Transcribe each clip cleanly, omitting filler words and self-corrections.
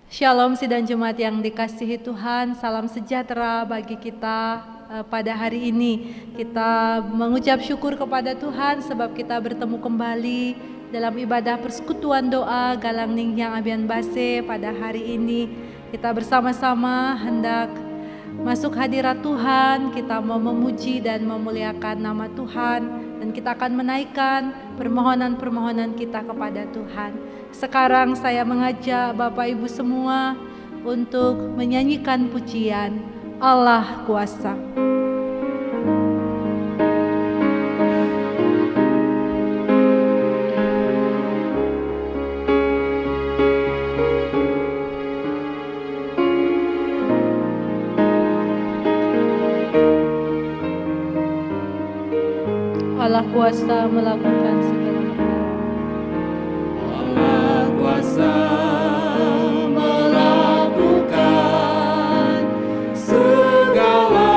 Shalom sidang jemaat yang dikasihi Tuhan, salam sejahtera bagi kita pada hari ini. Kita mengucap syukur kepada Tuhan sebab kita bertemu kembali dalam ibadah persekutuan doa Galang Ningyang Abian Base pada hari ini. Kita bersama-sama hendak masuk hadirat Tuhan, kita mau memuji dan memuliakan nama Tuhan, dan kita akan menaikkan permohonan-permohonan kita kepada Tuhan. Sekarang saya mengajak Bapak Ibu semua untuk menyanyikan pujian Allah Kuasa. Allah kuasa melakukan segala perkara. Allah kuasa melakukan segala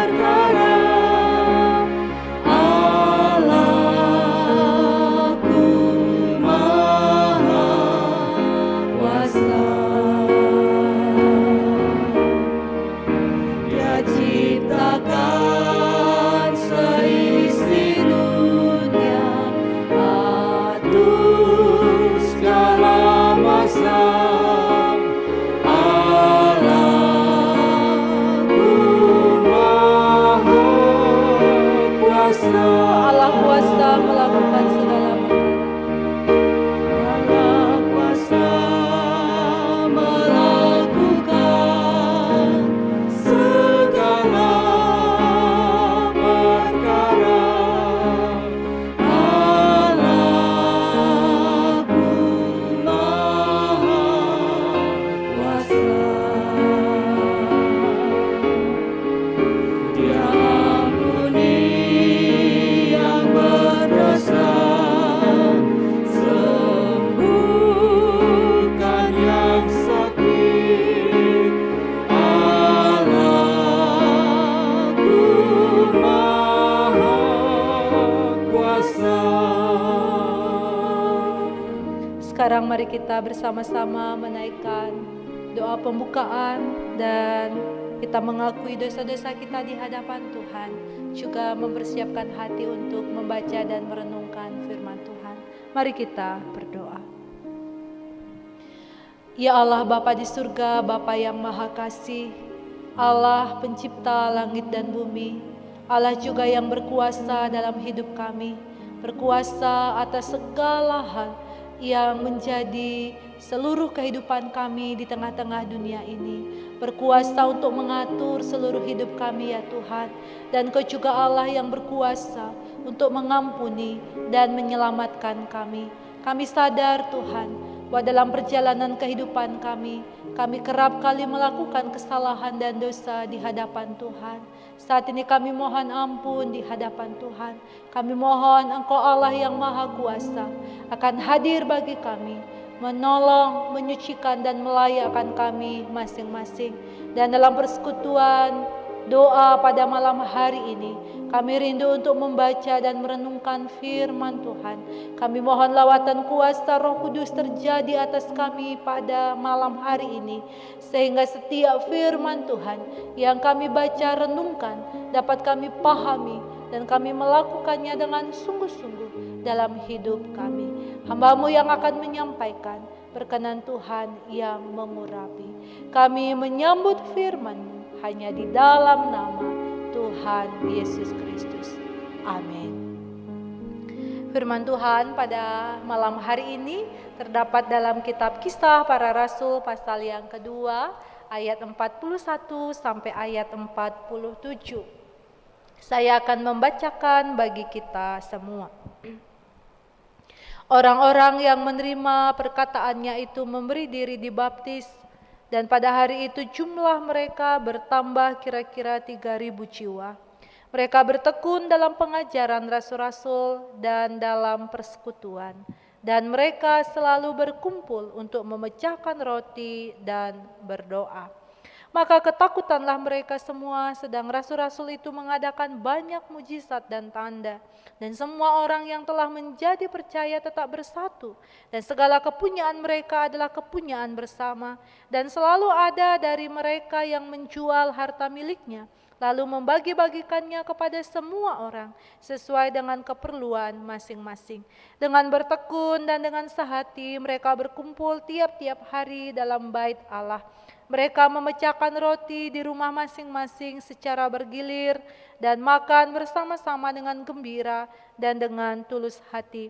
perkara. Allahku Maha Kuasa. Dia ciptakan seisi dunia, atur segala masa. Allahku Maha Kuasa. Allah kuasa melakukan segala perkara. Allah kuasa melakukan segala perkara. Allahku Maha Kuasa. Dia ampuni yang berdosa, sembuhkan yang sakit. Allahku Maha Kuasa. Sekarang mari kita bersama-sama menaikkan doa pembukaan dan kita mengakui dosa-dosa kita di hadapan Tuhan, juga mempersiapkan hati untuk membaca dan merenungkan firman Tuhan. Mari kita berdoa. Ya Allah Bapa di surga, Bapa yang maha kasih, Allah pencipta langit dan bumi, Allah juga yang berkuasa dalam hidup kami, berkuasa atas segala hal yang menjadi seluruh kehidupan kami di tengah-tengah dunia ini, berkuasa untuk mengatur seluruh hidup kami ya Tuhan. Dan Kau juga Allah yang berkuasa untuk mengampuni dan menyelamatkan kami. Kami sadar Tuhan bahwa dalam perjalanan kehidupan kami kerap kali melakukan kesalahan dan dosa di hadapan Tuhan. Saat ini kami mohon ampun di hadapan Tuhan. Kami mohon Engkau Allah yang maha kuasa akan hadir bagi kami, menolong, menyucikan dan melayakkan kami masing-masing. Dan dalam persekutuan doa pada malam hari ini, kami rindu untuk membaca dan merenungkan firman Tuhan. Kami mohon lawatan kuasa Roh Kudus terjadi atas kami pada malam hari ini, sehingga setiap firman Tuhan yang kami baca renungkan dapat kami pahami dan kami melakukannya dengan sungguh-sungguh dalam hidup kami. Hamba-Mu yang akan menyampaikan, berkenan Tuhan yang mengurapi. Kami menyambut firman-Mu hanya di dalam nama Tuhan Yesus Kristus. Amin. Firman Tuhan pada malam hari ini terdapat dalam kitab Kisah Para Rasul pasal yang kedua ayat 41 sampai ayat 47. Saya akan membacakan bagi kita semua. Orang-orang yang menerima perkataannya itu memberi diri dibaptis, dan pada hari itu jumlah mereka bertambah kira-kira 3.000 jiwa. Mereka bertekun dalam pengajaran rasul-rasul dan dalam persekutuan, dan mereka selalu berkumpul untuk memecahkan roti dan berdoa. Maka ketakutanlah mereka semua, sedang rasul-rasul itu mengadakan banyak mujizat dan tanda. Dan semua orang yang telah menjadi percaya tetap bersatu. Dan segala kepunyaan mereka adalah kepunyaan bersama. Dan selalu ada dari mereka yang menjual harta miliknya, lalu membagi-bagikannya kepada semua orang sesuai dengan keperluan masing-masing. Dengan bertekun dan dengan sehati mereka berkumpul tiap-tiap hari dalam bait Allah. Mereka memecahkan roti di rumah masing-masing secara bergilir dan makan bersama-sama dengan gembira dan dengan tulus hati,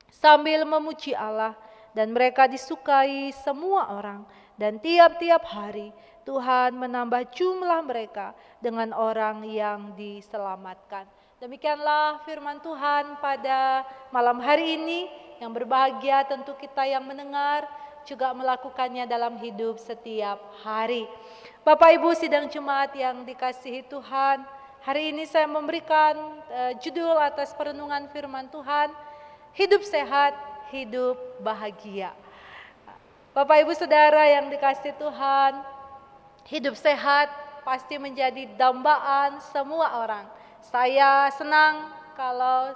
sambil memuji Allah, dan mereka disukai semua orang. Dan tiap-tiap hari Tuhan menambah jumlah mereka dengan orang yang diselamatkan. Demikianlah firman Tuhan pada malam hari ini, yang berbahagia tentu kita yang mendengar, juga melakukannya dalam hidup setiap hari. Bapak Ibu sidang Jemaat yang dikasihi Tuhan, hari ini saya memberikan judul atas perenungan firman Tuhan, hidup sehat, hidup bahagia. Bapak Ibu Saudara yang dikasihi Tuhan, hidup sehat pasti menjadi dambaan semua orang. Saya senang kalau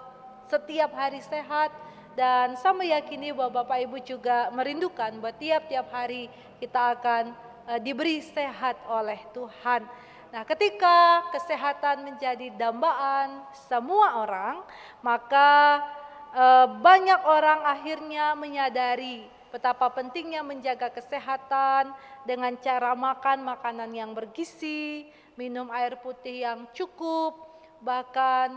setiap hari sehat, dan saya meyakini bahwa Bapak Ibu juga merindukan bahwa tiap-tiap hari kita akan diberi sehat oleh Tuhan. Nah, ketika kesehatan menjadi dambaan semua orang, maka banyak orang akhirnya menyadari betapa pentingnya menjaga kesehatan dengan cara makan makanan yang bergizi, minum air putih yang cukup, bahkan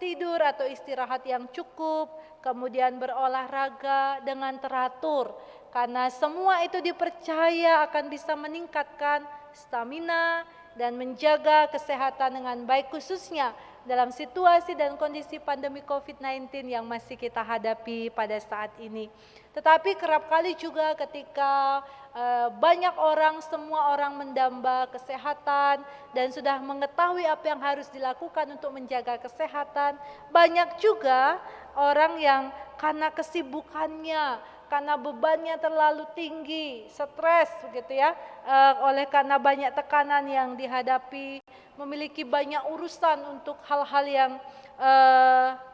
tidur atau istirahat yang cukup, kemudian berolahraga dengan teratur, karena semua itu dipercaya akan bisa meningkatkan stamina dan menjaga kesehatan dengan baik, khususnya dalam situasi dan kondisi pandemi COVID-19 yang masih kita hadapi pada saat ini. Tetapi kerap kali juga ketika banyak orang, semua orang mendamba kesehatan dan sudah mengetahui apa yang harus dilakukan untuk menjaga kesehatan, banyak juga orang yang karena kesibukannya, karena bebannya terlalu tinggi, stres begitu ya, oleh karena banyak tekanan yang dihadapi, memiliki banyak urusan untuk hal-hal yang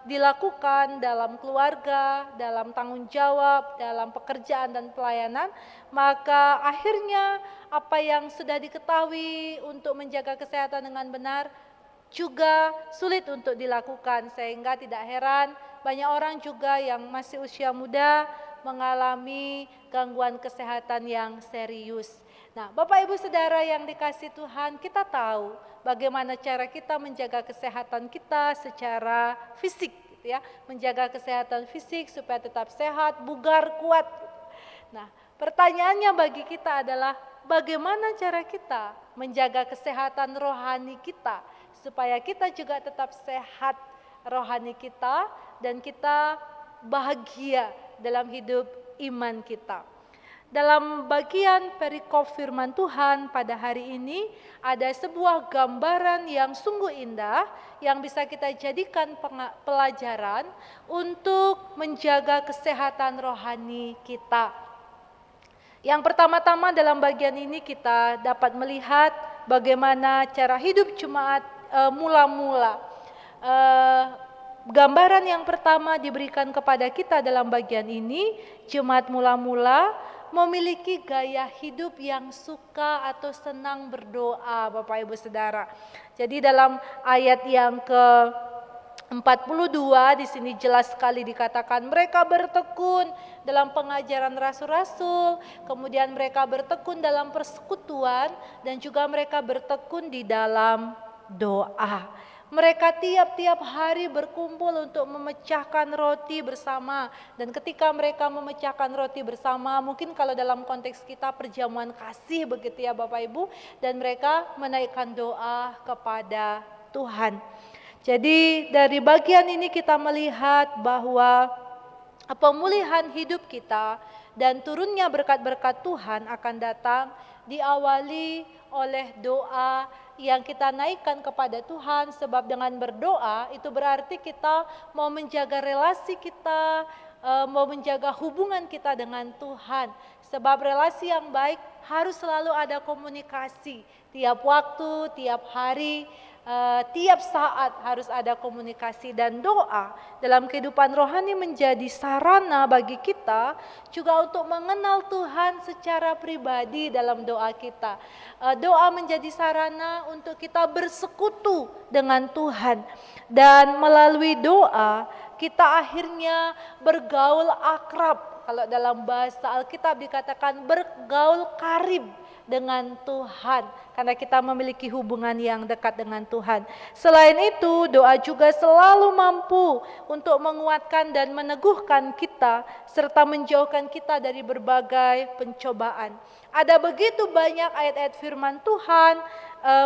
dilakukan dalam keluarga, dalam tanggung jawab, dalam pekerjaan dan pelayanan, maka akhirnya apa yang sudah diketahui untuk menjaga kesehatan dengan benar juga sulit untuk dilakukan, sehingga tidak heran banyak orang juga yang masih usia muda mengalami gangguan kesehatan yang serius. Nah, Bapak Ibu Saudara yang dikasihi Tuhan, kita tahu bagaimana cara kita menjaga kesehatan kita secara fisik, gitu ya, menjaga kesehatan fisik supaya tetap sehat, bugar, kuat. Nah, pertanyaannya bagi kita adalah bagaimana cara kita menjaga kesehatan rohani kita supaya kita juga tetap sehat rohani kita dan kita bahagia dalam hidup iman kita. Dalam bagian perikop firman Tuhan pada hari ini ada sebuah gambaran yang sungguh indah yang bisa kita jadikan pelajaran untuk menjaga kesehatan rohani kita. Yang pertama-tama dalam bagian ini kita dapat melihat bagaimana cara hidup jemaat mula-mula. Gambaran yang pertama diberikan kepada kita dalam bagian ini, jemaat mula-mula memiliki gaya hidup yang suka atau senang berdoa, Bapak Ibu Saudara. Jadi dalam ayat yang ke-42 di sini jelas sekali dikatakan mereka bertekun dalam pengajaran rasul-rasul, kemudian mereka bertekun dalam persekutuan dan juga mereka bertekun di dalam doa. Mereka tiap-tiap hari berkumpul untuk memecahkan roti bersama. Dan ketika mereka memecahkan roti bersama, mungkin kalau dalam konteks kita perjamuan kasih begitu ya Bapak Ibu. Dan mereka menaikkan doa kepada Tuhan. Jadi dari bagian ini kita melihat bahwa pemulihan hidup kita dan turunnya berkat-berkat Tuhan akan datang diawali oleh doa yang kita naikkan kepada Tuhan, sebab dengan berdoa itu berarti kita mau menjaga relasi kita mau menjaga hubungan kita dengan Tuhan. Sebab relasi yang baik harus selalu ada komunikasi. Tiap waktu, tiap hari, tiap saat harus ada komunikasi, dan doa dalam kehidupan rohani menjadi sarana bagi kita juga untuk mengenal Tuhan secara pribadi dalam doa kita. Doa menjadi sarana untuk kita bersekutu dengan Tuhan, dan melalui doa kita akhirnya bergaul akrab. Kalau dalam bahasa Alkitab dikatakan bergaul karib dengan Tuhan, karena kita memiliki hubungan yang dekat dengan Tuhan. Selain itu, doa juga selalu mampu untuk menguatkan dan meneguhkan kita serta menjauhkan kita dari berbagai pencobaan. Ada begitu banyak ayat-ayat firman Tuhan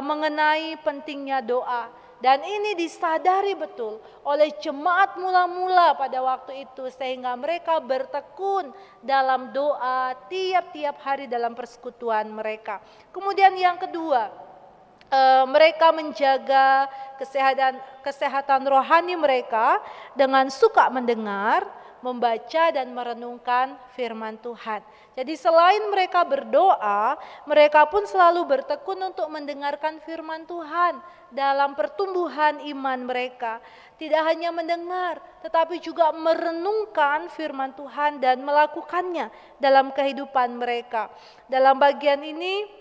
mengenai pentingnya doa. Dan ini disadari betul oleh jemaat mula-mula pada waktu itu, sehingga mereka bertekun dalam doa tiap-tiap hari dalam persekutuan mereka. Kemudian yang kedua, mereka menjaga kesehatan rohani mereka dengan suka mendengar, membaca dan merenungkan firman Tuhan. Jadi selain mereka berdoa, mereka pun selalu bertekun untuk mendengarkan firman Tuhan dalam pertumbuhan iman mereka. Tidak hanya mendengar, tetapi juga merenungkan firman Tuhan dan melakukannya dalam kehidupan mereka. Dalam bagian ini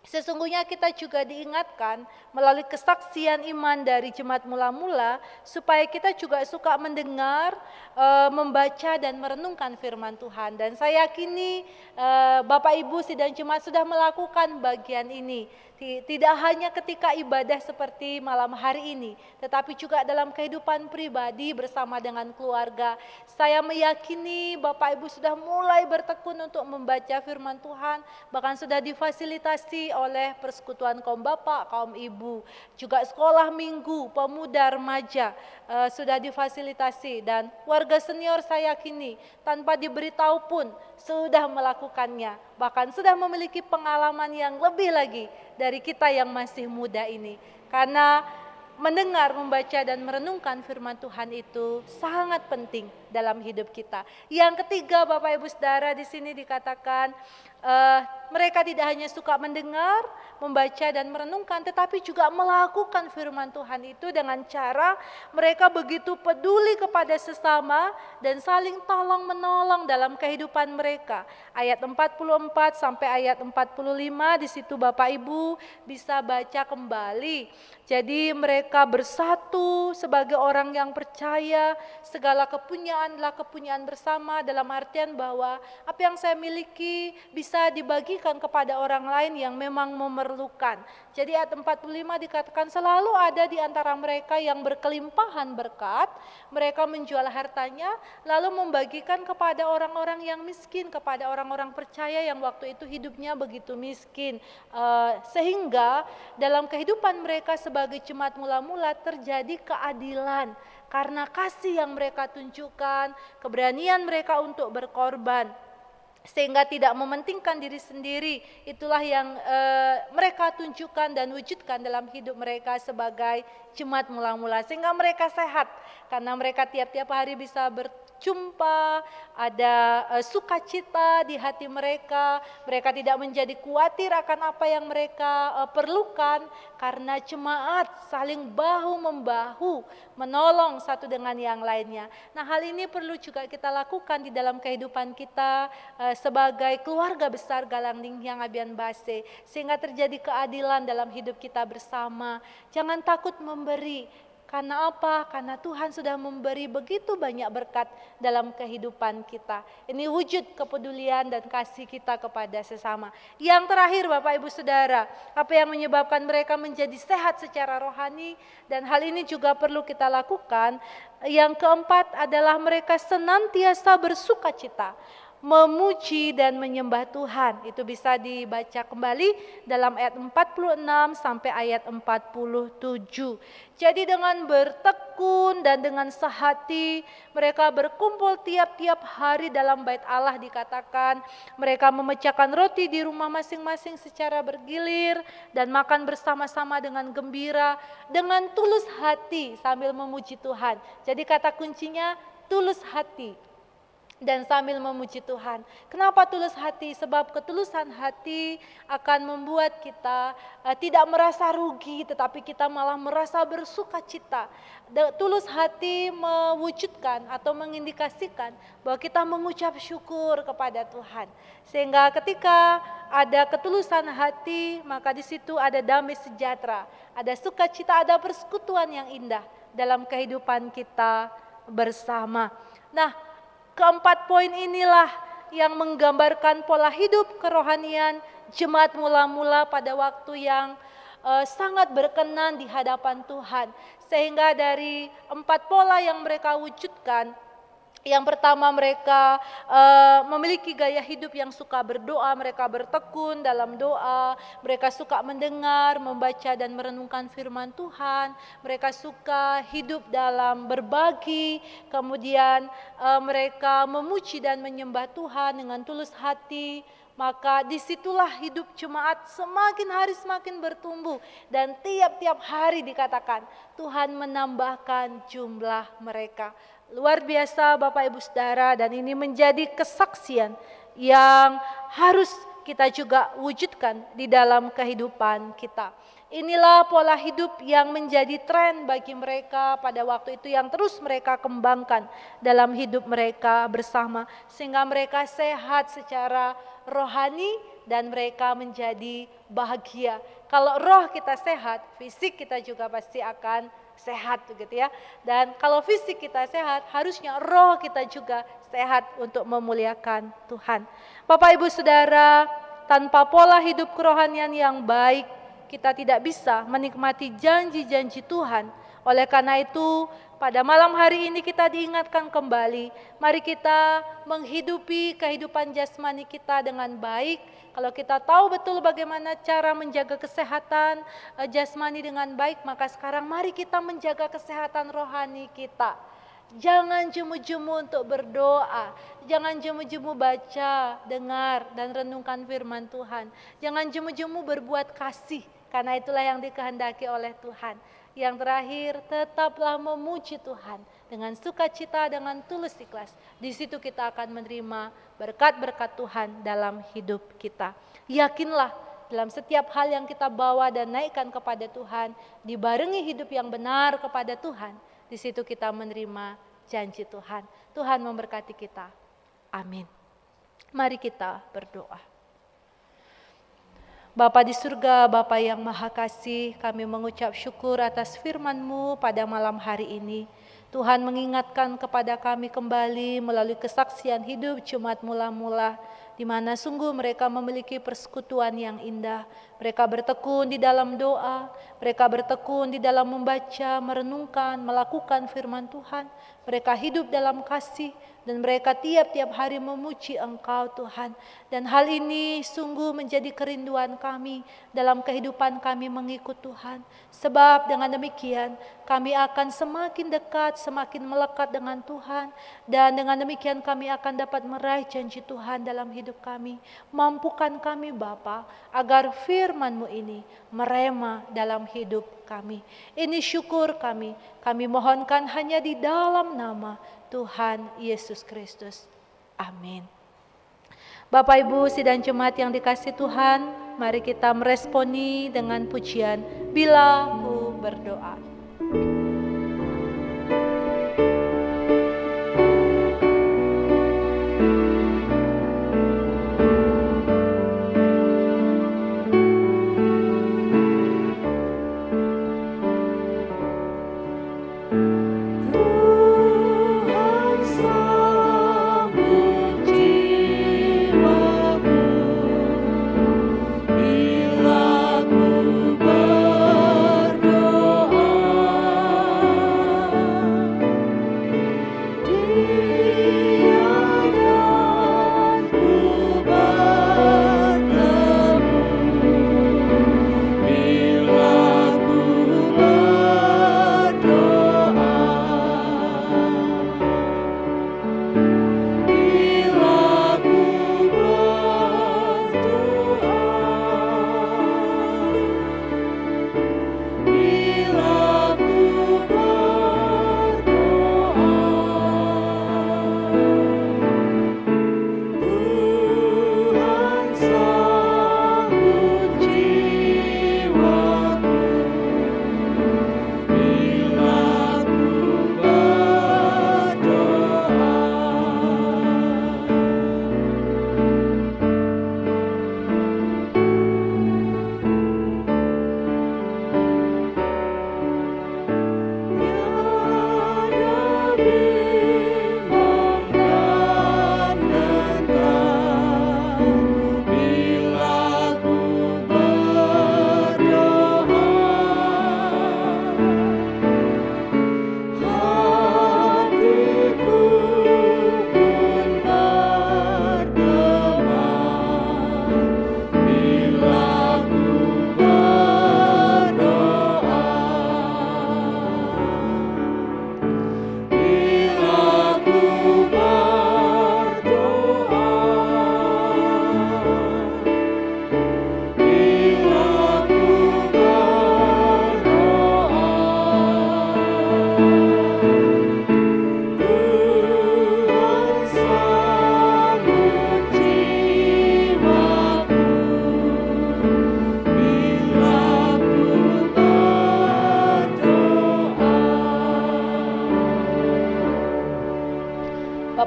sesungguhnya kita juga diingatkan melalui kesaksian iman dari jemaat mula-mula supaya kita juga suka mendengar, membaca dan merenungkan firman Tuhan. Dan saya yakini Bapak Ibu sidang jemaat sudah melakukan bagian ini. Tidak hanya ketika ibadah seperti malam hari ini, tetapi juga dalam kehidupan pribadi bersama dengan keluarga. Saya meyakini Bapak Ibu sudah mulai bertekun untuk membaca firman Tuhan, bahkan sudah difasilitasi oleh persekutuan kaum bapak, kaum ibu, juga sekolah minggu, pemuda, remaja sudah difasilitasi, dan warga senior saya yakini tanpa diberitahu pun sudah melakukannya, bahkan sudah memiliki pengalaman yang lebih lagi dari kita yang masih muda ini. Karena mendengar, membaca dan merenungkan firman Tuhan itu sangat penting dalam hidup kita. Yang ketiga, Bapak Ibu Saudara, di sini dikatakan mereka tidak hanya suka mendengar, membaca dan merenungkan, tetapi juga melakukan firman Tuhan itu dengan cara mereka begitu peduli kepada sesama dan saling tolong menolong dalam kehidupan mereka. Ayat 44 sampai ayat 45 di situ Bapak Ibu bisa baca kembali. Jadi mereka bersatu sebagai orang yang percaya, segala kepunyaan adalah kepunyaan bersama, dalam artian bahwa apa yang saya miliki bisa dibagikan kepada orang lain yang memang memerlukan. Jadi ayat 45 dikatakan selalu ada di antara mereka yang berkelimpahan berkat, mereka menjual hartanya lalu membagikan kepada orang-orang yang miskin, kepada orang-orang percaya yang waktu itu hidupnya begitu miskin. Sehingga dalam kehidupan mereka sebagai jemaat mula-mula terjadi keadilan karena kasih yang mereka tunjukkan, keberanian mereka untuk berkorban, sehingga tidak mementingkan diri sendiri. Itulah yang mereka tunjukkan dan wujudkan dalam hidup mereka sebagai jemaat mula-mula, sehingga mereka sehat karena mereka tiap-tiap hari bisa berjumpa, ada sukacita di hati mereka. Mereka tidak menjadi khawatir akan apa yang mereka perlukan, karena jemaat saling bahu-membahu menolong satu dengan yang lainnya. Nah, hal ini perlu juga kita lakukan di dalam kehidupan kita sebagai keluarga besar Galang Ninghyang Abian Base, sehingga terjadi keadilan dalam hidup kita bersama. Jangan takut memberi. Karena apa? Karena Tuhan sudah memberi begitu banyak berkat dalam kehidupan kita. Ini wujud kepedulian dan kasih kita kepada sesama. Yang terakhir Bapak Ibu Saudara, apa yang menyebabkan mereka menjadi sehat secara rohani, dan hal ini juga perlu kita lakukan. Yang keempat adalah mereka senantiasa bersukacita, memuji dan menyembah Tuhan. Itu bisa dibaca kembali dalam ayat 46 sampai ayat 47. Jadi dengan bertekun dan dengan sehati mereka berkumpul tiap-tiap hari dalam bait Allah. Dikatakan mereka memecahkan roti di rumah masing-masing secara bergilir dan makan bersama-sama dengan gembira, dengan tulus hati sambil memuji Tuhan. Jadi kata kuncinya tulus hati. dan sambil memuji Tuhan. Kenapa tulus hati? Sebab ketulusan hati akan membuat kita tidak merasa rugi, tetapi kita malah merasa bersukacita. Tulus hati mewujudkan atau mengindikasikan bahwa kita mengucap syukur kepada Tuhan. Sehingga ketika ada ketulusan hati, maka di situ ada damai sejahtera, ada sukacita, ada persekutuan yang indah dalam kehidupan kita bersama. Nah, keempat poin inilah yang menggambarkan pola hidup kerohanian jemaat mula-mula pada waktu yang sangat berkenan di hadapan Tuhan. Sehingga dari 4 pola yang mereka wujudkan, yang pertama mereka memiliki gaya hidup yang suka berdoa, mereka bertekun dalam doa, mereka suka mendengar, membaca dan merenungkan firman Tuhan, mereka suka hidup dalam berbagi, kemudian mereka memuji dan menyembah Tuhan dengan tulus hati. Maka disitulah hidup jemaat semakin hari semakin bertumbuh. Dan tiap-tiap hari dikatakan Tuhan menambahkan jumlah mereka. Luar biasa Bapak Ibu Saudara, dan ini menjadi kesaksian yang harus kita juga wujudkan di dalam kehidupan kita. Inilah pola hidup yang menjadi tren bagi mereka pada waktu itu, yang terus mereka kembangkan dalam hidup mereka bersama, sehingga mereka sehat secara rohani dan mereka menjadi bahagia. Kalau roh kita sehat, fisik kita juga pasti akan sehat begitu ya. Dan kalau fisik kita sehat, harusnya roh kita juga sehat untuk memuliakan Tuhan. Bapak Ibu Saudara, tanpa pola hidup kerohanian yang baik, kita tidak bisa menikmati janji-janji Tuhan. Oleh karena itu, pada malam hari ini kita diingatkan kembali, mari kita menghidupi kehidupan jasmani kita dengan baik. Kalau kita tahu betul bagaimana cara menjaga kesehatan jasmani dengan baik, maka sekarang mari kita menjaga kesehatan rohani kita. Jangan jemu-jemu untuk berdoa, jangan jemu-jemu baca, dengar, dan renungkan firman Tuhan. Jangan jemu-jemu berbuat kasih, karena itulah yang dikehendaki oleh Tuhan. Yang terakhir, tetaplah memuji Tuhan dengan sukacita, dengan tulus ikhlas. Di situ kita akan menerima berkat-berkat Tuhan dalam hidup kita. Yakinlah dalam setiap hal yang kita bawa dan naikkan kepada Tuhan, dibarengi hidup yang benar kepada Tuhan. Di situ kita menerima janji Tuhan. Tuhan memberkati kita. Amin. Mari kita berdoa. Bapa di surga, Bapa yang maha kasih, kami mengucap syukur atas firman-Mu pada malam hari ini. Tuhan mengingatkan kepada kami kembali melalui kesaksian hidup jemaat mula-mula, di mana sungguh mereka memiliki persekutuan yang indah. Mereka bertekun di dalam doa, mereka bertekun di dalam membaca, merenungkan, melakukan firman Tuhan. Mereka hidup dalam kasih, dan mereka tiap-tiap hari memuji Engkau Tuhan. Dan hal ini sungguh menjadi kerinduan kami dalam kehidupan kami mengikut Tuhan. Sebab dengan demikian kami akan semakin dekat, semakin melekat dengan Tuhan. Dan dengan demikian kami akan dapat meraih janji Tuhan dalam hidup kami. Mampukan kami Bapa, agar firman-Mu ini merema dalam hidup kami. Ini syukur kami mohonkan hanya di dalam nama Tuhan Yesus Kristus. Amin. Bapak Ibu sidang jemaat yang dikasihi Tuhan, mari kita meresponi dengan pujian Bila Ku Berdoa. Bila ku berdoa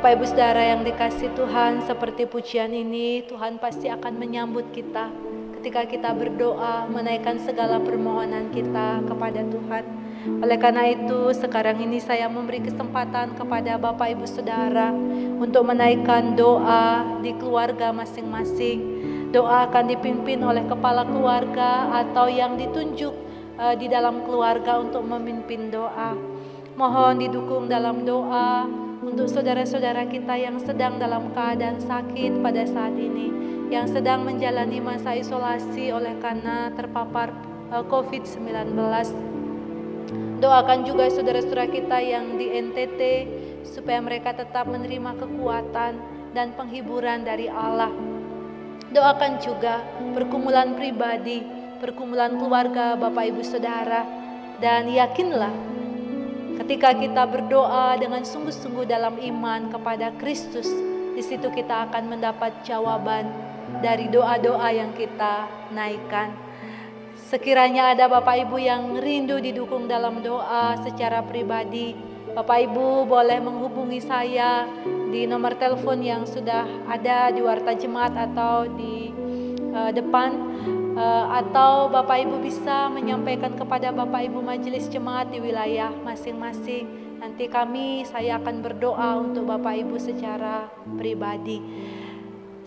Bapak Ibu Saudara yang dikasih Tuhan, seperti pujian ini, Tuhan pasti akan menyambut kita ketika kita berdoa, menaikkan segala permohonan kita kepada Tuhan. Oleh karena itu, sekarang ini saya memberi kesempatan kepada Bapak Ibu Saudara untuk menaikkan doa di keluarga masing-masing. Doa akan dipimpin oleh kepala keluarga atau yang ditunjuk di dalam keluarga untuk memimpin doa. Mohon didukung dalam doa untuk saudara-saudara kita yang sedang dalam keadaan sakit pada saat ini, yang sedang menjalani masa isolasi oleh karena terpapar COVID-19. Doakan juga saudara-saudara kita yang di NTT supaya mereka tetap menerima kekuatan dan penghiburan dari Allah. Doakan juga pergumulan pribadi, pergumulan keluarga Bapak Ibu Saudara, dan yakinlah ketika kita berdoa dengan sungguh-sungguh dalam iman kepada Kristus, di situ kita akan mendapat jawaban dari doa-doa yang kita naikkan. Sekiranya ada Bapak Ibu yang rindu didukung dalam doa secara pribadi, Bapak Ibu boleh menghubungi saya di nomor telepon yang sudah ada di Warta Jemaat atau di depan, atau Bapak Ibu bisa menyampaikan kepada Bapak Ibu Majelis Jemaat di wilayah masing-masing. Nanti saya akan berdoa untuk Bapak Ibu secara pribadi.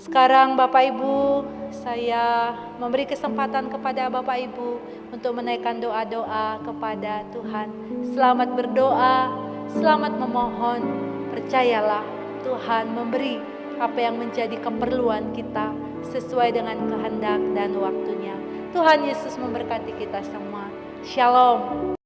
Sekarang Bapak Ibu, saya memberi kesempatan kepada Bapak Ibu untuk menaikkan doa-doa kepada Tuhan. Selamat berdoa, selamat memohon. Percayalah Tuhan memberi apa yang menjadi keperluan kita sesuai dengan kehendak dan waktunya. Tuhan Yesus memberkati kita semua. Shalom.